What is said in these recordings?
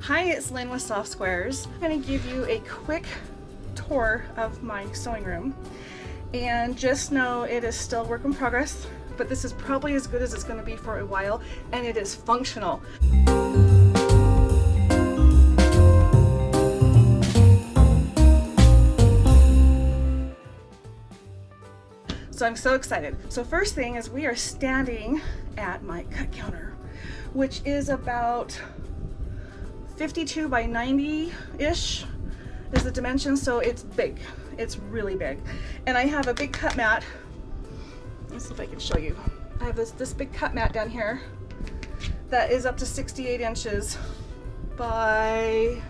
Hi, it's Lynn with Soft Squares. I'm going to give you a quick tour of my sewing room, and just know it is still work in progress, but this is probably as good as it's going to be for a while, and it is functional. So I'm so excited. So first thing is we are standing at my cut counter, which is about 52 by 90-ish is the dimension, so it's big. It's really big. And I have a big cut mat. Let's see if I can show you. I have this big cut mat down here that is up to 68 inches by,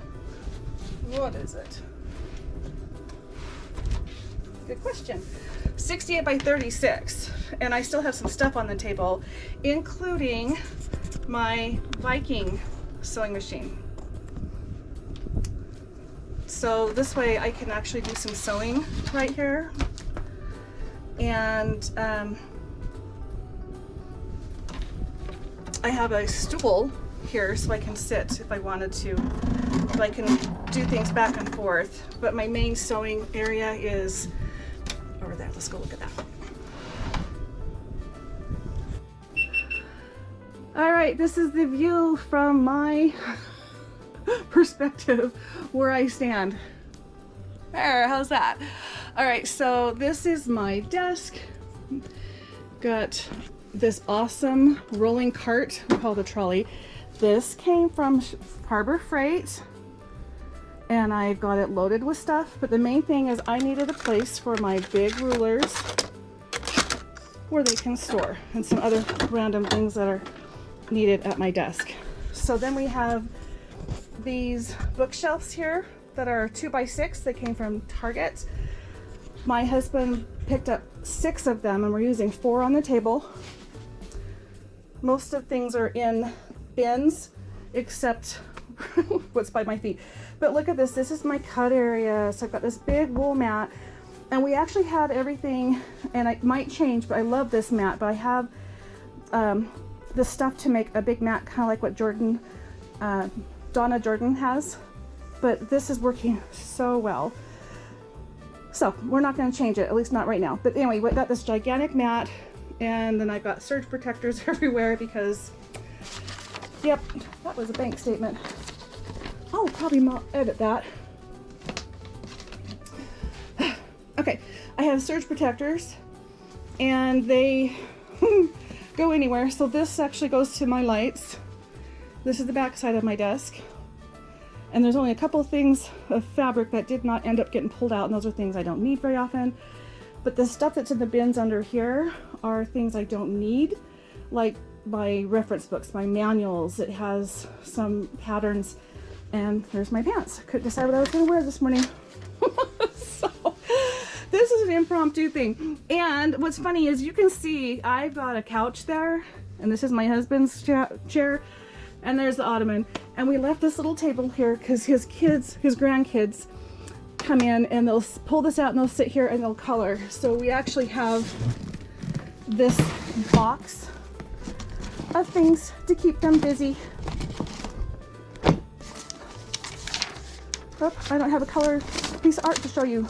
what is it? Good question. 68 by 36. And I still have some stuff on the table, including my Viking sewing machine. So this way I can actually do some sewing right here. And I have a stool here so I can sit if I wanted to. So I can do things back and forth. But my main sewing area is over there. Let's go look at that. All right, this is the view from my perspective where I stand. There, how's that? All right, so this is my desk. Got this awesome rolling cart, we call it a trolley. This came from Harbor Freight, and I got it loaded with stuff, but the main thing is I needed a place for my big rulers where they can store, and some other random things that are needed at my desk. So then we have these bookshelves here that are 2x6. They came from Target. My husband picked up 6 of them, and we're using 4 on the table. Most of things are in bins except what's by my feet. But look at this. This is my cut area. So I've got this big wool mat, and we actually had everything, and it might change, but I love this mat. But I have the stuff to make a big mat, kind of like what Donna Jordan has, but this is working so well. So we're not going to change it, at least not right now. But anyway, we got this gigantic mat, and then I've got surge protectors everywhere because, yep, that was a bank statement. I'll probably edit that. Okay, I have surge protectors, and they go anywhere. So this actually goes to my lights. This is the back side of my desk, and there's only a couple of things of fabric that did not end up getting pulled out, and those are things I don't need very often. But the stuff that's in the bins under here are things I don't need, like my reference books, my manuals. It has some patterns, and there's my pants. I couldn't decide what I was going to wear this morning. So this is an impromptu thing. And what's funny is you can see I've got a couch there, and this is my husband's chair. And there's the ottoman, and we left this little table here because his grandkids come in, and they'll pull this out and they'll sit here and they'll color. So we actually have this box of things to keep them busy. Oh, I don't have a color piece of art to show you.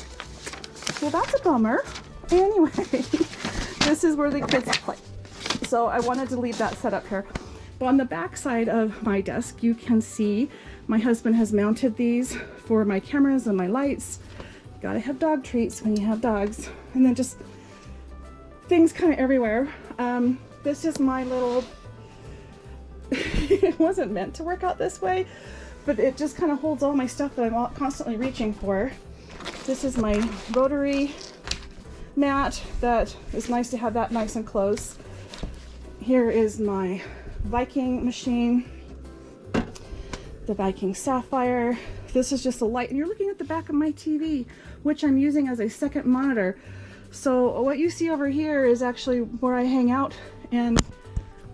Well, that's a bummer. Anyway, this is where the kids play. So I wanted to leave that set up here. But on the back side of my desk, you can see my husband has mounted these for my cameras and my lights. Gotta have dog treats when you have dogs. And then just things kind of everywhere. This is my little, it wasn't meant to work out this way, but it just kind of holds all my stuff that I'm constantly reaching for. This is my rotary mat. That is nice to have that nice and close. Here is my Viking machine, the Viking Sapphire. This is just a light, and you're looking at the back of my TV, which I'm using as a second monitor. So what you see over here is actually where I hang out and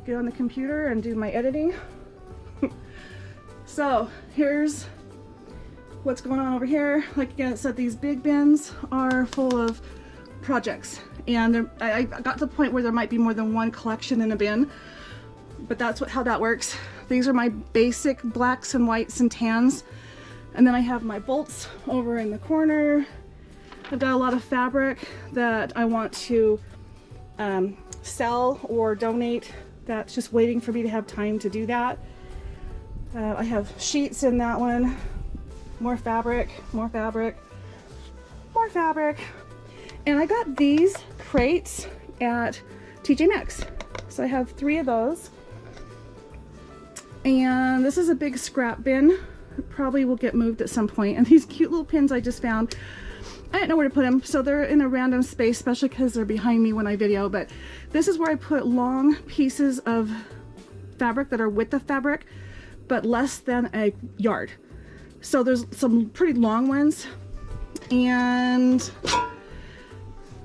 get on the computer and do my editing. So here's what's going on over here. Like again, it said these big bins are full of projects, and I got to the point where there might be more than one collection in a bin. but that's how that works. These are my basic blacks and whites and tans. And then I have my bolts over in the corner. I've got a lot of fabric that I want to sell or donate. That's just waiting for me to have time to do that. I have sheets in that one. More fabric, more fabric, more fabric. And I got these crates at TJ Maxx. So I have 3 of those. And this is a big scrap bin. It probably will get moved at some point. And these cute little pins I just found, I didn't know where to put them, so they're in a random space, especially because they're behind me when I video. But this is where I put long pieces of fabric that are width of fabric, but less than a yard. So there's some pretty long ones. And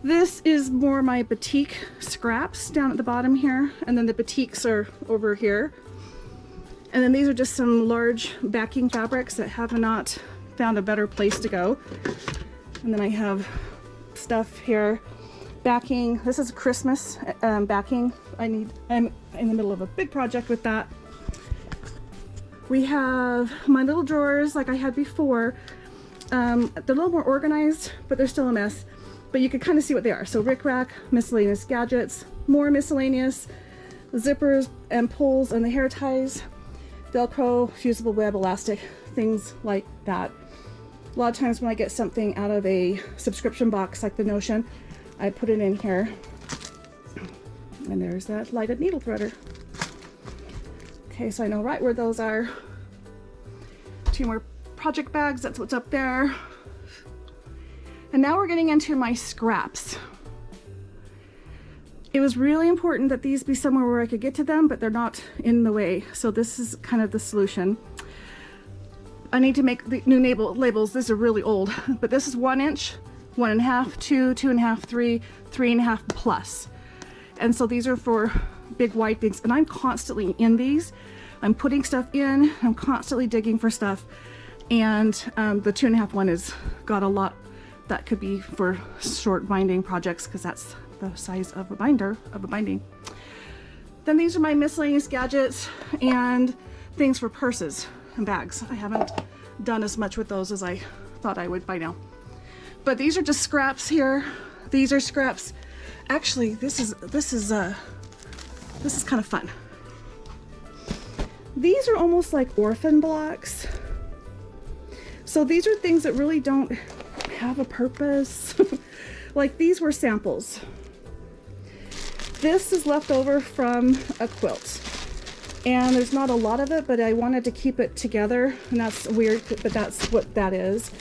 this is more my batik scraps down at the bottom here. And then the batiks are over here. And then these are just some large backing fabrics that have not found a better place to go. And then I have stuff here, backing. This is Christmas backing. I'm in the middle of a big project with that. We have my little drawers like I had before. They're a little more organized, but they're still a mess. But you can kind of see what they are. So rickrack, miscellaneous gadgets, more miscellaneous, zippers and pulls and the hair ties, Velcro, fusible web, elastic, things like that. A lot of times when I get something out of a subscription box like the Notion, I put it in here. And there's that lighted needle threader. Okay, so I know right where those are. 2 more project bags, that's what's up there. And now we're getting into my scraps. It was really important that these be somewhere where I could get to them, but they're not in the way. So this is kind of the solution. I need to make the new labels. These are really old, but this is 1 inch, 1.5, 2, 2.5, 3, 3.5 plus. And so these are for big wide things. And I'm constantly in these. I'm putting stuff in. I'm constantly digging for stuff. And the 2.5 one has got a lot that could be for short binding projects because that's the size of a binding. Then these are my miscellaneous gadgets and things for purses and bags. I haven't done as much with those as I thought I would by now. But these are just scraps here. These are scraps. Actually, this is kind of fun. These are almost like orphan blocks. So these are things that really don't have a purpose. Like these were samples. This is left over from a quilt. And there's not a lot of it, but I wanted to keep it together. And that's weird, but that's what that is.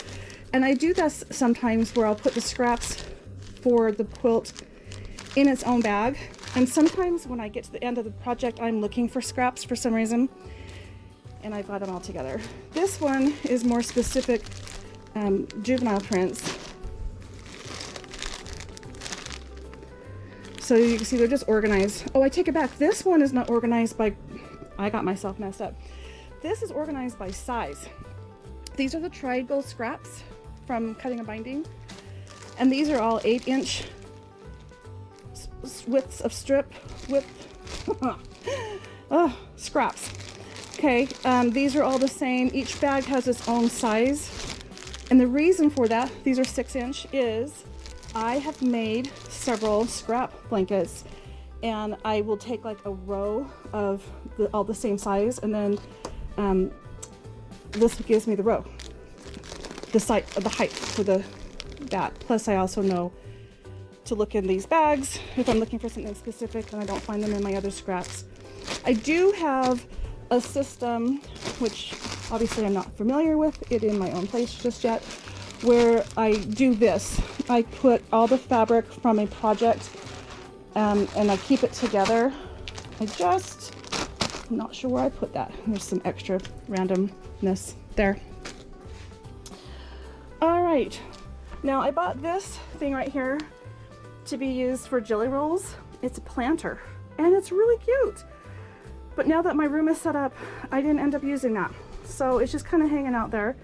And I do this sometimes where I'll put the scraps for the quilt in its own bag. And sometimes when I get to the end of the project, I'm looking for scraps for some reason. And I've got them all together. This one is more specific juvenile prints. So you can see they're just organized. Oh, I take it back. This one is not organized by, I got myself messed up. This is organized by size. These are the triangle scraps from cutting and binding. And these are all 8-inch widths of strip width. Oh, scraps. Okay, these are all the same. Each bag has its own size. And the reason for that, these are 6-inch, is I have made several scrap blankets, and I will take like a row of all the same size, and then this gives me the row, the height for that. Plus I also know to look in these bags if I'm looking for something specific and I don't find them in my other scraps. I do have a system, which obviously I'm not familiar with it in my own place just yet, where I do this. I put all the fabric from a project and I keep it together. I'm not sure where I put that. There's some extra randomness there. All right, now I bought this thing right here to be used for jelly rolls. It's a planter and it's really cute. But now that my room is set up, I didn't end up using that. So it's just kind of hanging out there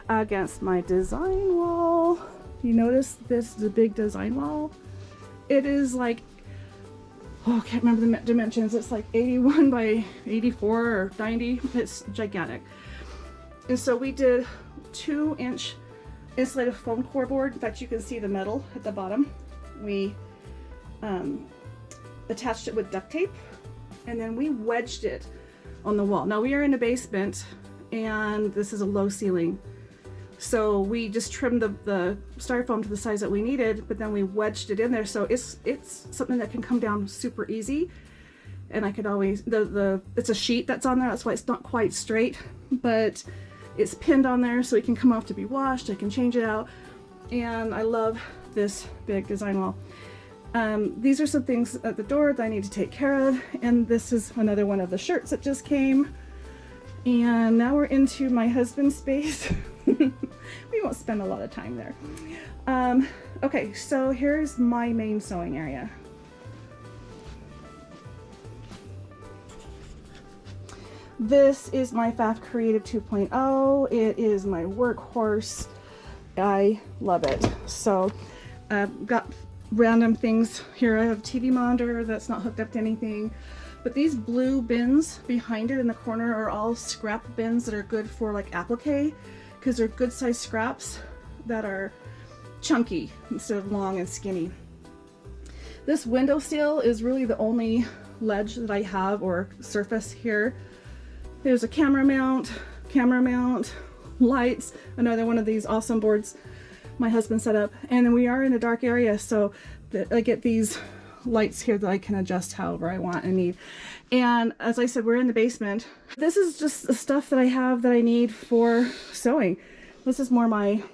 against my design wall. You notice this is a big design wall? It is like, oh, I can't remember the dimensions. It's like 81 by 84 or 90. It's gigantic. And so we did 2-inch insulated foam core board. In fact, you can see the metal at the bottom. We attached it with duct tape, and then we wedged it on the wall. Now we are in a basement, and this is a low ceiling. So we just trimmed the styrofoam to the size that we needed, but then we wedged it in there. So it's something that can come down super easy. And I could always, it's a sheet that's on there. That's why it's not quite straight, but it's pinned on there so it can come off to be washed. I can change it out. And I love this big design wall. These are some things at the door that I need to take care of. And this is another one of the shirts that just came. And now we're into my husband's space. We won't spend a lot of time there. Okay, so here's my main sewing area. This is my FAF Creative 2.0. It is my workhorse. I love it. So I've got random things here. I have a TV monitor that's not hooked up to anything. But these blue bins behind it in the corner are all scrap bins that are good for like applique, because they're good sized scraps that are chunky instead of long and skinny. This window sill is really the only ledge that I have, or surface here. There's a camera mount, lights, another one of these awesome boards my husband set up. And then we are in a dark area, so that I get these lights here that I can adjust however I want and need. And as I said, we're in the basement. This is just the stuff that I have that I need for sewing. This is more my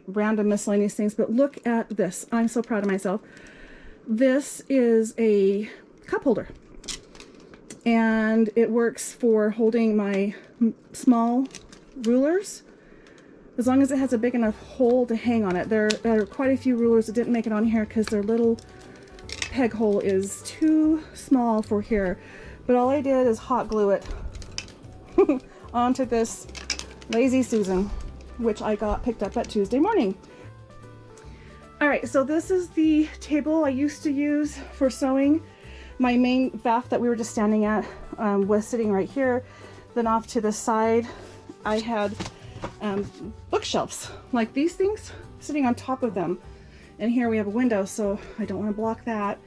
random miscellaneous things, but look at this. I'm so proud of myself. This is a cup holder, and it works for holding my small rulers, as long as it has a big enough hole to hang on it. There are quite a few rulers that didn't make it on here because their little peg hole is too small for here. But all I did is hot glue it onto this Lazy Susan, which I got picked up at Tuesday morning. All right, so this is the table I used to use for sewing. My main VAF that we were just standing at was sitting right here. Then off to the side, I had bookshelves like these things sitting on top of them. And here we have a window, so I don't want to block that.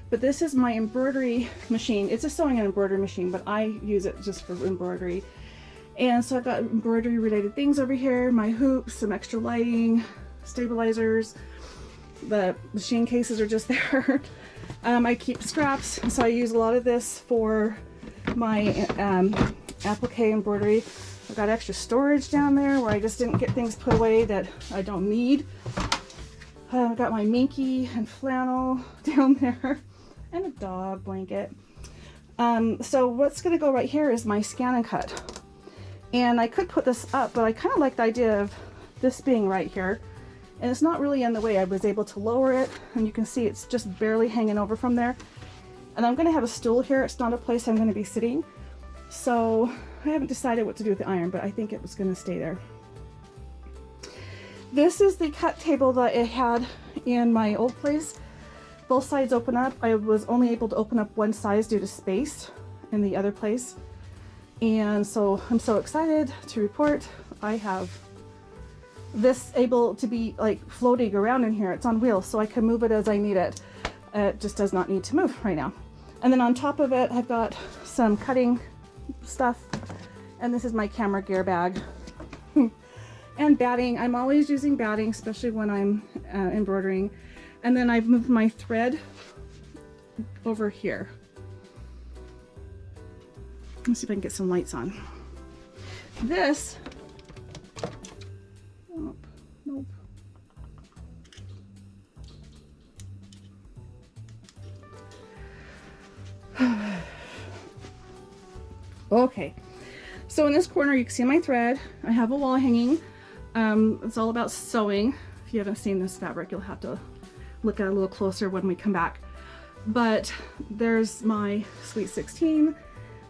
But this is my embroidery machine. It's a sewing and embroidery machine, but I use it just for embroidery. And so I've got embroidery related things over here, my hoops, some extra lighting, stabilizers. The machine cases are just there. I keep scraps, so I use a lot of this for my applique embroidery. I've got extra storage down there where I just didn't get things put away that I don't need. I've got my minky and flannel down there, and a dog blanket. So what's going to go right here is my scan and cut. And I could put this up, but I kind of like the idea of this being right here. And it's not really in the way. I was able to lower it, and you can see it's just barely hanging over from there. And I'm going to have a stool here. It's not a place I'm going to be sitting. So I haven't decided what to do with the iron, but I think it was going to stay there. This is the cut table that I had in my old place. Both sides open up. I was only able to open up one side due to space in the other place. And so I'm so excited to report I have this able to be like floating around in here. It's on wheels, so I can move it as I need it. It just does not need to move right now. And then on top of it, I've got some cutting stuff. And this is my camera gear bag. And batting. I'm always using batting, especially when I'm embroidering. And then I've moved my thread over here. Let's see if I can get some lights on. This, nope. Okay, so in this corner you can see my thread. I have a wall hanging. It's all about sewing. If you haven't seen this fabric, you'll have to look at it a little closer when we come back. But there's my Sweet 16,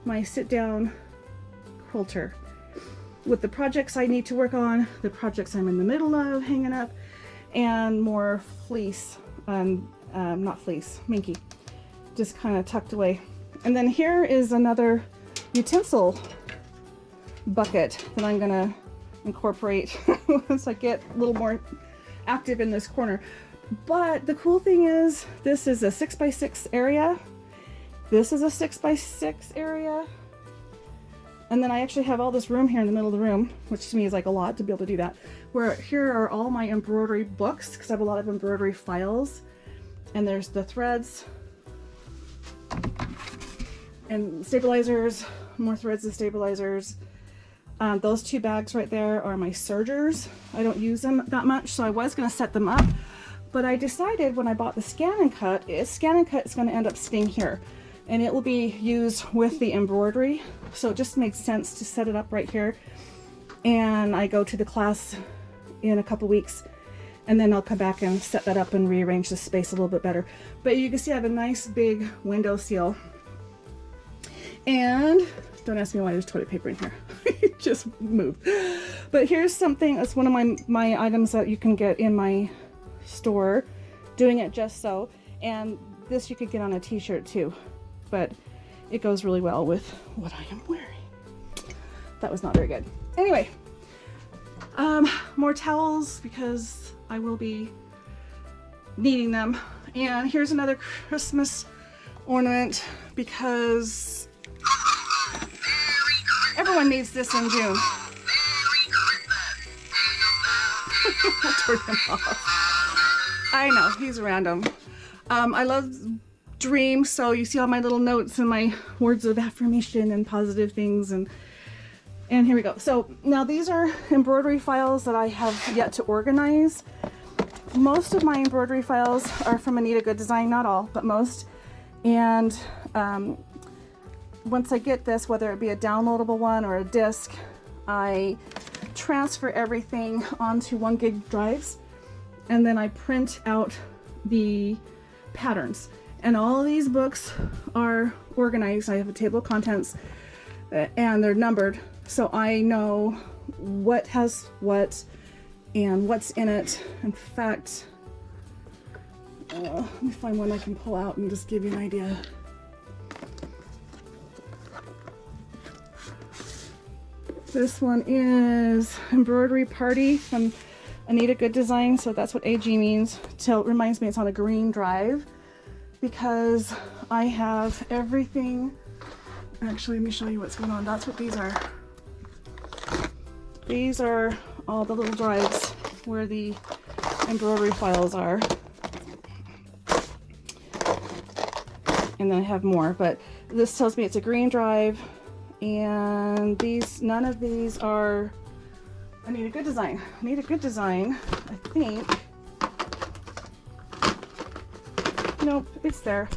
my sit-down quilter with the projects I need to work on, the projects I'm in the middle of hanging up, and more fleece, not fleece, minky just kind of tucked away. And then here is another utensil bucket that I'm gonna incorporate once I get a little more active in this corner. But the cool thing is, this is a 6x6 area. This is a 6x6 area. And then I actually have all this room here in the middle of the room, which to me is like a lot to be able to do that. Where here are all my embroidery books, because I have a lot of embroidery files. And there's the threads and stabilizers, more threads and stabilizers. Those two bags right there are my sergers. I don't use them that much, so I was gonna set them up, but I decided when I bought the Scan and Cut is going to end up staying here, and it will be used with the embroidery. So it just makes sense to set it up right here. And I go to the class in a couple weeks, and then I'll come back and set that up and rearrange the space a little bit better. But you can see I have a nice big window seal. And don't ask me why there's toilet paper in here. It just moved. But here's something, that's one of my items that you can get in my store, doing it just so. And this you could get on a t-shirt too, but it goes really well with what I am wearing. That was not very good. Anyway, more towels because I will be needing them. And here's another Christmas ornament because everyone needs this in June. I'll turn him off. I know, he's random. I love dreams, so you see all my little notes and my words of affirmation and positive things, and here we go. So now these are embroidery files that I have yet to organize. Most of my embroidery files are from Anita Goodesign, not all, but most. And once I get this, whether it be a downloadable one or a disc, I transfer everything onto 1 gig drives, and then I print out the patterns. And all these books are organized. I have a table of contents and they're numbered, so I know what has what and what's in it. In fact, let me find one I can pull out and just give you an idea. This one is Embroidery Party from Anita Goodesign, so that's what AG means. It reminds me it's on a green drive because I have everything. Actually, let me show you what's going on. That's what these are. These are all the little drives where the embroidery files are. And then I have more, but this tells me it's a green drive. And none of these are Anita Goodesign. Anita Goodesign, I think. Nope, it's there.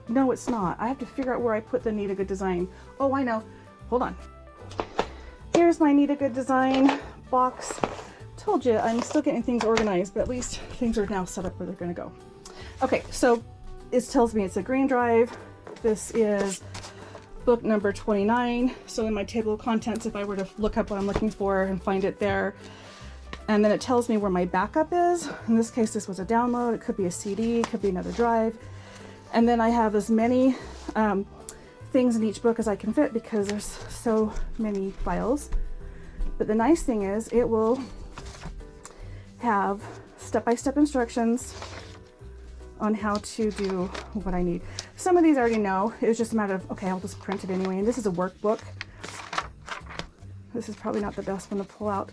No, it's not. I have to figure out where I put the Anita Goodesign. Oh, I know. Hold on. Here's my Anita Goodesign box. Told you, I'm still getting things organized, but at least things are now set up where they're going to go. Okay, so it tells me it's a green drive. This is book number 29. So in my table of contents, if I were to look up what I'm looking for and find it there, and then it tells me where my backup is. In this case, this was a download. It could be a CD, it could be another drive. And then I have as many things in each book as I can fit because there's so many files. But the nice thing is it will have step-by-step instructions on how to do what I need. Some of these I already know. It was just a matter of, okay, I'll just print it anyway. And this is a workbook. This is probably not the best one to pull out,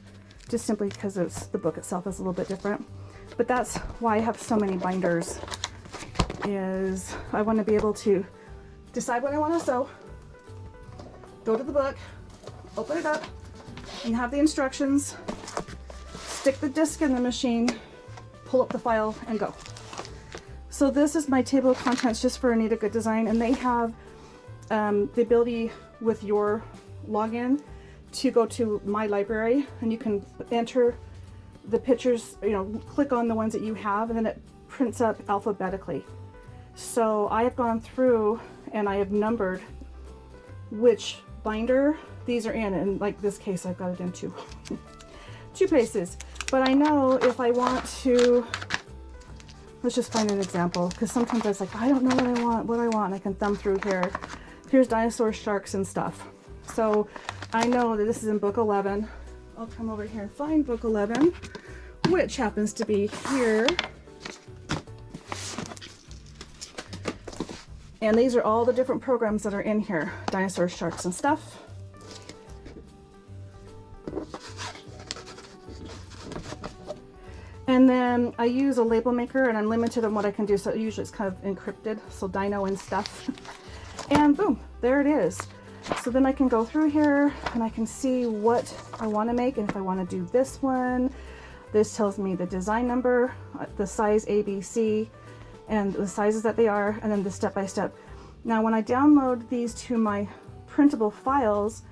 just simply because the book itself is a little bit different. But that's why I have so many binders, is I want to be able to decide what I want to sew, go to the book, open it up, and have the instructions, stick the disc in the machine, pull up the file, and go. So this is my table of contents just for Anita Goodesign, and they have the ability with your login to go to my library, and you can enter the pictures, click on the ones that you have, and then it prints up alphabetically. So I have gone through and I have numbered which binder these are in, and like this case I've got it in two places. But I know if I want to let's just find an example, because sometimes I was like, I don't know what I want. I can thumb through here. Here's dinosaurs, sharks, and stuff. So I know that this is in book 11. I'll come over here and find book 11, which happens to be here. And these are all the different programs that are in here. Dinosaurs, sharks, and stuff. And then I use a label maker, and I'm limited on what I can do, so usually it's kind of encrypted, so dino and stuff. And boom, there it is. So then I can go through here and I can see what I want to make, and if I want to do this one, this tells me the design number, the size A, B, C, and the sizes that they are, and then the step-by-step. Now when I download these to my printable files,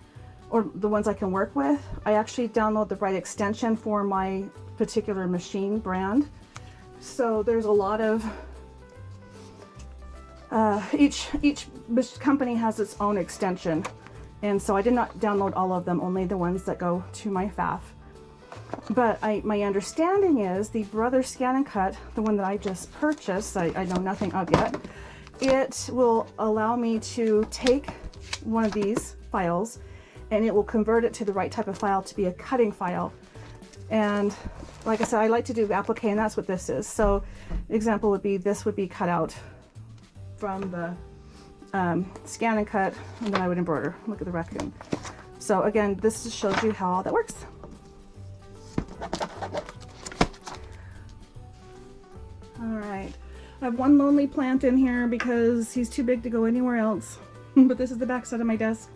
or the ones I can work with, I actually download the right extension for my particular machine brand. So there's a lot of, each company has its own extension. And so I did not download all of them, only the ones that go to my FAF. But my understanding is the Brother Scan and Cut, the one that I just purchased, I know nothing of yet, it will allow me to take one of these files and it will convert it to the right type of file to be a cutting file. And like I said, I like to do applique, and that's what this is. So example would be, this would be cut out from the scan and cut, and then I would embroider. Look at the raccoon. So again, this just shows you how that works. All right, I have one lonely plant in here because he's too big to go anywhere else. But this is the back side of my desk.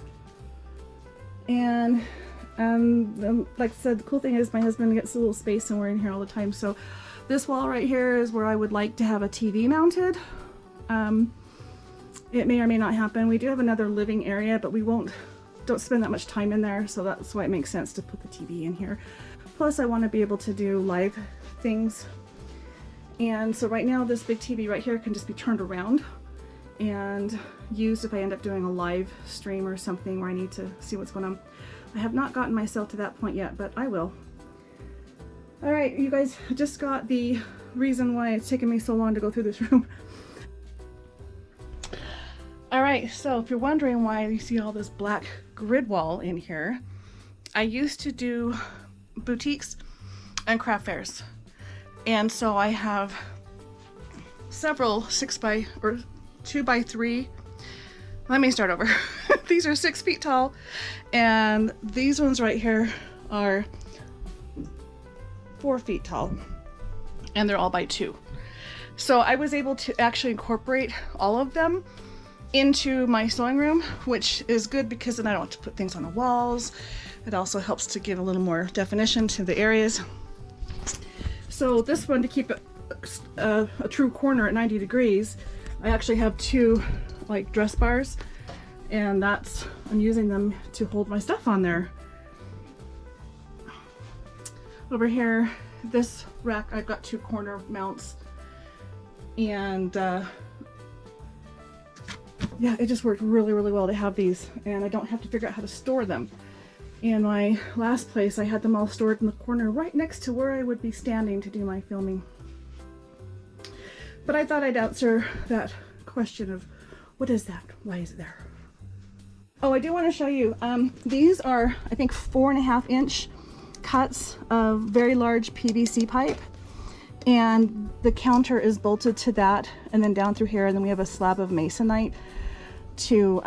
And like I said, the cool thing is my husband gets a little space and we're in here all the time. So this wall right here is where I would like to have a TV mounted. It may or may not happen. We do have another living area, but we don't spend that much time in there. So that's why it makes sense to put the TV in here. Plus I want to be able to do live things. And so right now this big TV right here can just be turned around and used if I end up doing a live stream or something where I need to see what's going on. I have not gotten myself to that point yet, but I will. All right, you guys just got the reason why it's taken me so long to go through this room. All right, so if you're wondering why you see all this black grid wall in here, I used to do boutiques and craft fairs. And so I have several 2x3. Let me start over. These are 6 feet tall, and these ones right here are 4 feet tall, and they're all by 2. So I was able to actually incorporate all of them into my sewing room, which is good because then I don't have to put things on the walls. It also helps to give a little more definition to the areas. So this one, to keep it a true corner at 90 degrees, I actually have 2 like dress bars, and I'm using them to hold my stuff on there. Over here, this rack, I've got 2 corner mounts, and yeah, it just worked really well to have these, and I don't have to figure out how to store them. In my last place, I had them all stored in the corner right next to where I would be standing to do my filming. But I thought I'd answer that question of, what is that? Why is it there? Oh, I do want to show you. These are, I think, 4.5 inch cuts of very large PVC pipe. And the counter is bolted to that, and then down through here, and then we have a slab of masonite to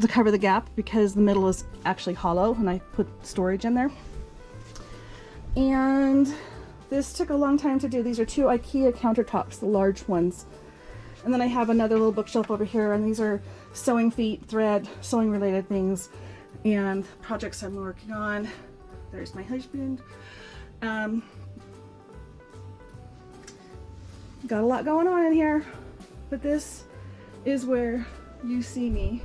cover the gap, because the middle is actually hollow, and I put storage in there. And this took a long time to do. These are 2 IKEA countertops, the large ones. And then I have another little bookshelf over here, and these are sewing feet, thread, sewing related things, and projects I'm working on. There's my husband. Got a lot going on in here, but this is where you see me,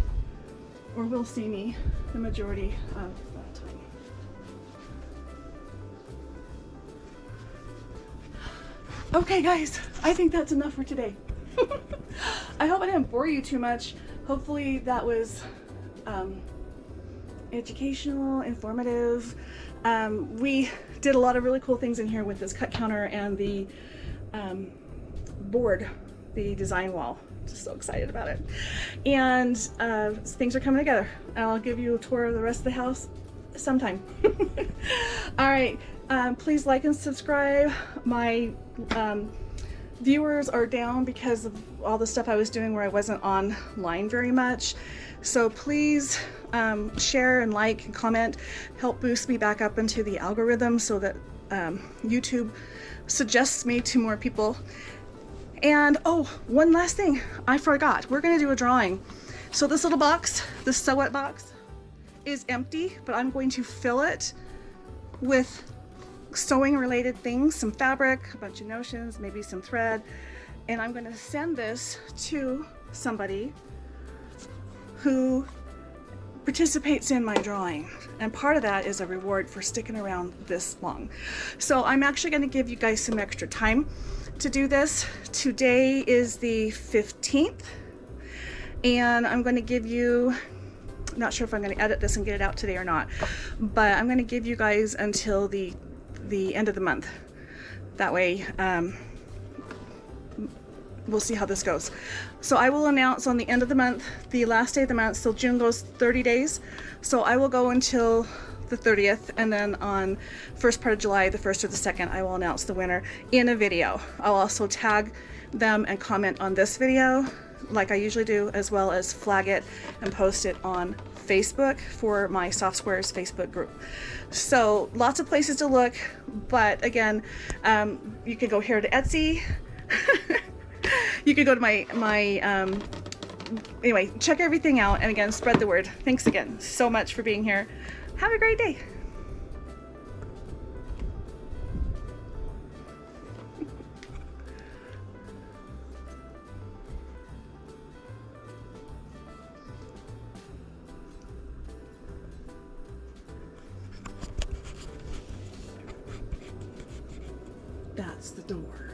or will see me, the majority of the time. Okay guys, I think that's enough for today. I hope I didn't bore you too much. Hopefully that was educational, informative. We did a lot of really cool things in here with this cut counter and the board, the design wall. Just so excited about it. And things are coming together. I'll give you a tour of the rest of the house sometime. All right, please like and subscribe. My viewers are down because of all the stuff I was doing where I wasn't online very much. So please share and like and comment, help boost me back up into the algorithm so that YouTube suggests me to more people. And oh, one last thing I forgot. We're gonna do a drawing. So this little box, this sewette box, is empty, but I'm going to fill it with sewing related things, some fabric, a bunch of notions, maybe some thread, and I'm going to send this to somebody who participates in my drawing, and part of that is a reward for sticking around this long. So I'm actually going to give you guys some extra time to do this. Today is the 15th, and I'm going to give you, not sure if I'm going to edit this and get it out today or not, but I'm going to give you guys until the end of the month. That way we'll see how this goes. So I will announce on the end of the month, the last day of the month. So June goes 30 days, so I will go until the 30th, and then on first part of July, the 1st or the 2nd, I will announce the winner in a video. I'll also tag them and comment on this video like I usually do, as well as flag it and post it on Facebook for my Soft Squares Facebook group. So lots of places to look, but again, you can go here to Etsy. You could go to my anyway, check everything out, and again, spread the word. Thanks again so much for being here. Have a great day. That's the door.